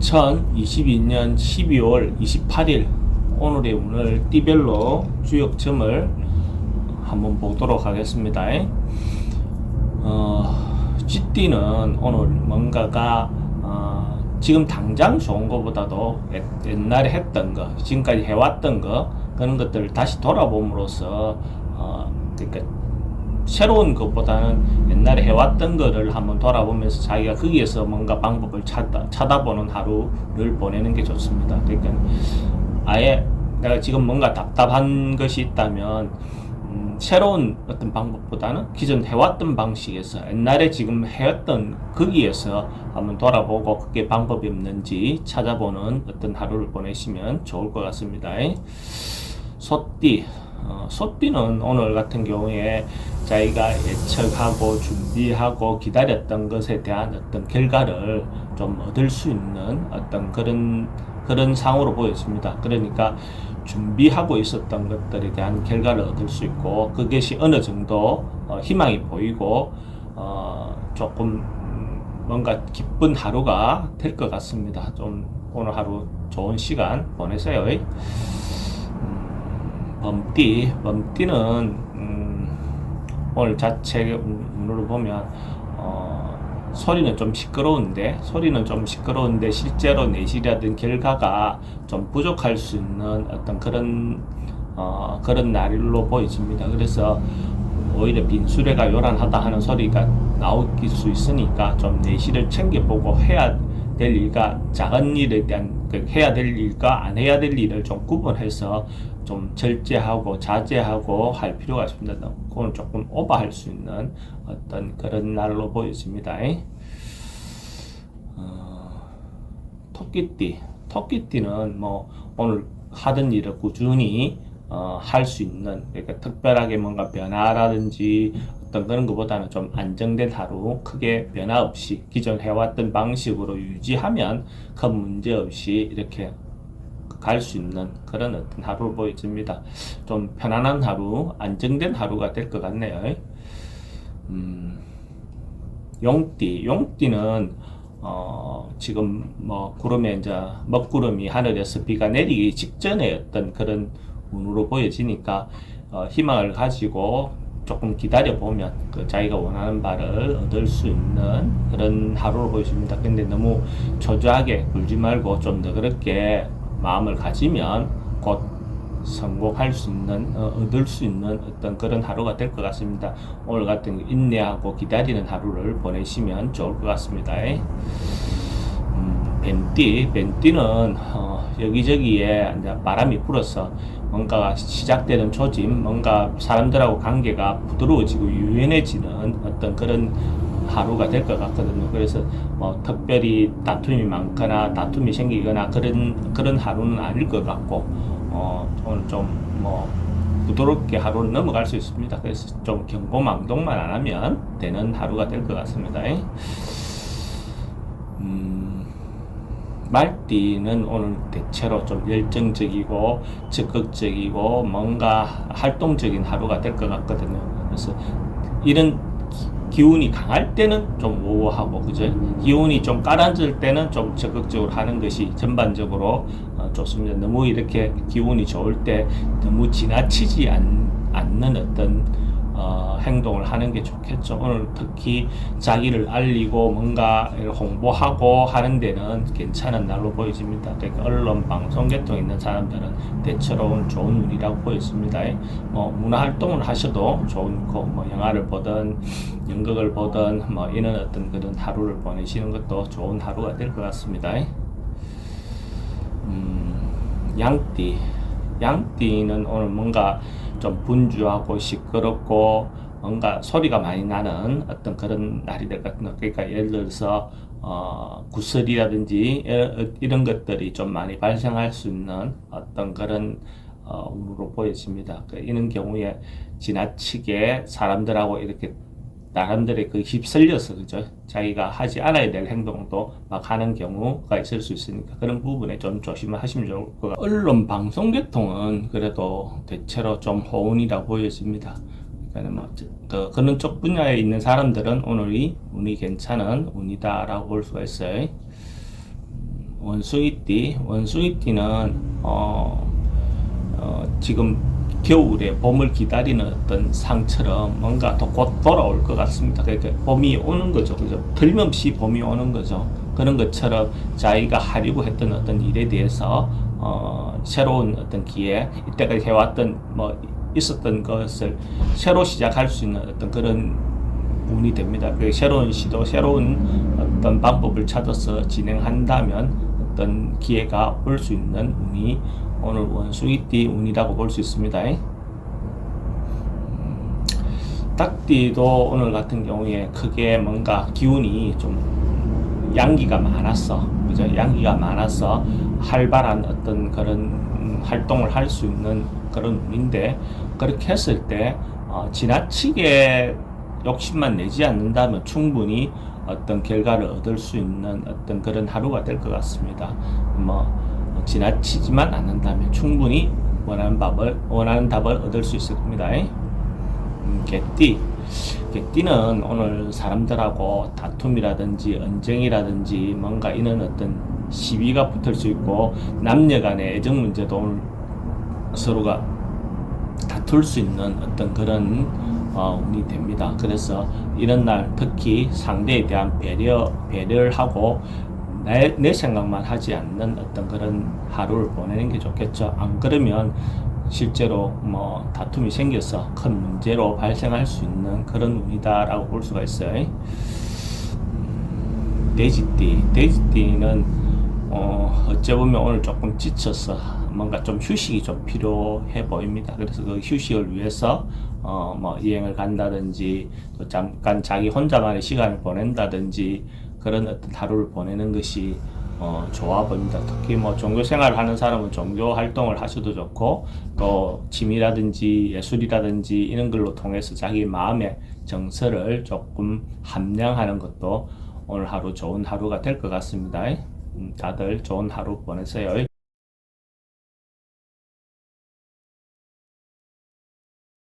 2022년 12월 28일 오늘의 운을 띠별로 주역점을 한번 보도록 하겠습니다. 쥐띠는 오늘 뭔가가 지금 당장 좋은 것보다도 옛날에 했던 거, 지금까지 해왔던 거, 그런 것들을 다시 돌아봄으로써 그러니까 새로운 것보다는 옛날에 해왔던 거를 한번 돌아보면서 자기가 거기에서 뭔가 방법을 찾아보는 하루를 보내는 게 좋습니다. 그러니까 아예 내가 지금 뭔가 답답한 것이 있다면 새로운 어떤 방법보다는 기존 해왔던 방식에서 옛날에 지금 해왔던 거기에서 한번 돌아보고 그게 방법이 없는지 찾아보는 어떤 하루를 보내시면 좋을 것 같습니다. 소띠 소띠는 오늘 같은 경우에 자기가 예측하고 준비하고 기다렸던 것에 대한 어떤 결과를 좀 얻을 수 있는 어떤 그런 상으로 보여집니다. 그러니까 준비하고 있었던 것들에 대한 결과를 얻을 수 있고 그것이 어느 정도 희망이 보이고 조금 뭔가 기쁜 하루가 될 것 같습니다. 좀 오늘 하루 좋은 시간 보내세요. 범띠는 오늘 자체 운으로 보면 소리는 좀 시끄러운데 실제로 내실이라든 결과가 좀 부족할 수 있는 어떤 그런 날로 보여집니다. 그래서 오히려 빈수레가 요란하다 하는 소리가 나올 수 있으니까 좀 내실을 챙겨보고 해야 될 일과 작은 일에 대한 해야 될 일과 안 해야 될 일을 좀 구분해서 좀 절제하고 자제하고 할 필요가 있습니다. 그건 조금 오버할 수 있는 어떤 그런 날로 보여집니다. 토끼띠는 뭐 오늘 하던 일을 꾸준히 할 수 있는, 그러니까 특별하게 뭔가 변화라든지 어떤 그런 것보다는 좀 안정된 하루, 크게 변화 없이 기존 해왔던 방식으로 유지하면 큰 문제 없이 이렇게 갈 수 있는 그런 어떤 하루를 보여집니다. 좀 편안한 하루, 안정된 하루가 될 것 같네요. 용띠는 지금 뭐 구름에 이제 먹구름이 하늘에서 비가 내리기 직전에 어떤 그런 운으로 보여지니까 희망을 가지고 조금 기다려 보면 자기가 원하는 바를 얻을 수 있는 그런 하루로 보여집니다. 근데 너무 초조하게 굴지 말고 좀 더 그렇게 마음을 가지면 곧 성공할 수 있는, 얻을 수 있는 어떤 그런 하루가 될 것 같습니다. 오늘 같은 인내하고 기다리는 하루를 보내시면 좋을 것 같습니다. 뱀띠는 여기저기에 이제 바람이 불어서 뭔가 시작되는 조짐, 뭔가 사람들하고 관계가 부드러워지고 유연해지는 어떤 그런 하루가 될 것 같거든요. 그래서 뭐 특별히 다툼이 많거나 다툼이 생기거나 그런 하루는 아닐 것 같고 오늘 좀 뭐 부드럽게 하루를 넘어갈 수 있습니다. 그래서 좀 경고망동만 안 하면 되는 하루가 될 것 같습니다. 말띠는 오늘 대체로 좀 열정적이고 적극적이고 뭔가 활동적인 하루가 될 것 같거든요. 그래서 이런 기운이 강할 때는 좀 우호하고, 그죠? 기운이 좀 가라앉을 때는 좀 적극적으로 하는 것이 전반적으로 좋습니다. 너무 이렇게 기운이 좋을 때 너무 지나치지 않는 어떤 행동을 하는 게 좋겠죠. 오늘 특히 자기를 알리고 뭔가 홍보하고 하는 데는 괜찮은 날로 보여집니다. 그러니까 언론, 방송 계통에 있는 사람들은 대체로 좋은 운이라고 보여집니다. 뭐 문화 활동을 하셔도 좋고, 뭐 영화를 보든 연극을 보든 뭐 이런 어떤 그런 하루를 보내시는 것도 좋은 하루가 될 것 같습니다. 양띠는 오늘 뭔가 좀 분주하고 시끄럽고 뭔가 소리가 많이 나는 어떤 그런 날이 될 것 같은 거. 그러니까 예를 들어서 구설이라든지 이런 것들이 좀 많이 발생할 수 있는 어떤 그런 운으로 보여집니다. 이런 경우에 지나치게 사람들하고 이렇게 사람들의 그 휩쓸려서, 그죠? 자기가 하지 않아야 될 행동도 막 하는 경우가 있을 수 있으니까 그런 부분에 좀 조심하시면 좋을 것 같아요. 언론 방송 계통은 그래도 대체로 좀 호운이라고 보여집니다. 그러니까 뭐 그런 쪽 분야에 있는 사람들은 오늘이 운이 괜찮은 운이다라고 볼 수가 있어요. 원숭이띠는 지금 겨울에 봄을 기다리는 어떤 상처럼 뭔가 더 곧 돌아올 것 같습니다. 그러니까 봄이 오는 거죠. 그죠? 틀림없이 봄이 오는 거죠. 그런 것처럼 자기가 하려고 했던 어떤 일에 대해서 새로운 어떤 기회, 이때까지 해왔던 뭐 있었던 것을 새로 시작할 수 있는 어떤 그런 운이 됩니다. 그 새로운 시도, 새로운 어떤 방법을 찾아서 진행한다면 어떤 기회가 올 수 있는 운이 오늘 원숭이띠 운이라고 볼 수 있습니다. 닭띠도 오늘 같은 경우에 크게 뭔가 기운이 좀 양기가 많았어. 그죠? 양기가 많아서 활발한 어떤 그런 활동을 할 수 있는 그런 운인데, 그렇게 했을 때 지나치게 욕심만 내지 않는다면 충분히 어떤 결과를 얻을 수 있는 어떤 그런 하루가 될 것 같습니다. 지나치지만 않는다면 충분히 원하는 답을 얻을 수 있을 겁니다. 개띠는 오늘 사람들하고 다툼이라든지 언쟁이라든지 뭔가 이런 어떤 시비가 붙을 수 있고, 남녀 간의 애정 문제도 오늘 서로가 다툴 수 있는 어떤 그런 운이 됩니다. 그래서 이런 날 특히 상대에 대한 배려를 하고 내 생각만 하지 않는 어떤 그런 하루를 보내는 게 좋겠죠. 안 그러면 실제로 다툼이 생겨서 큰 문제로 발생할 수 있는 그런 운이다라고 볼 수가 있어요. 돼지띠는 어찌 보면 오늘 조금 지쳐서 뭔가 좀 휴식이 좀 필요해 보입니다. 그래서 그 휴식을 위해서 여행을 간다든지 또 잠깐 자기 혼자만의 시간을 보낸다든지 그런 어떤 하루를 보내는 것이 좋아 보입니다. 특히 종교 생활을 하는 사람은 종교 활동을 하셔도 좋고, 또 취미라든지 예술이라든지 이런 걸로 통해서 자기 마음의 정서를 조금 함량하는 것도 오늘 하루 좋은 하루가 될 것 같습니다. 다들 좋은 하루 보내세요.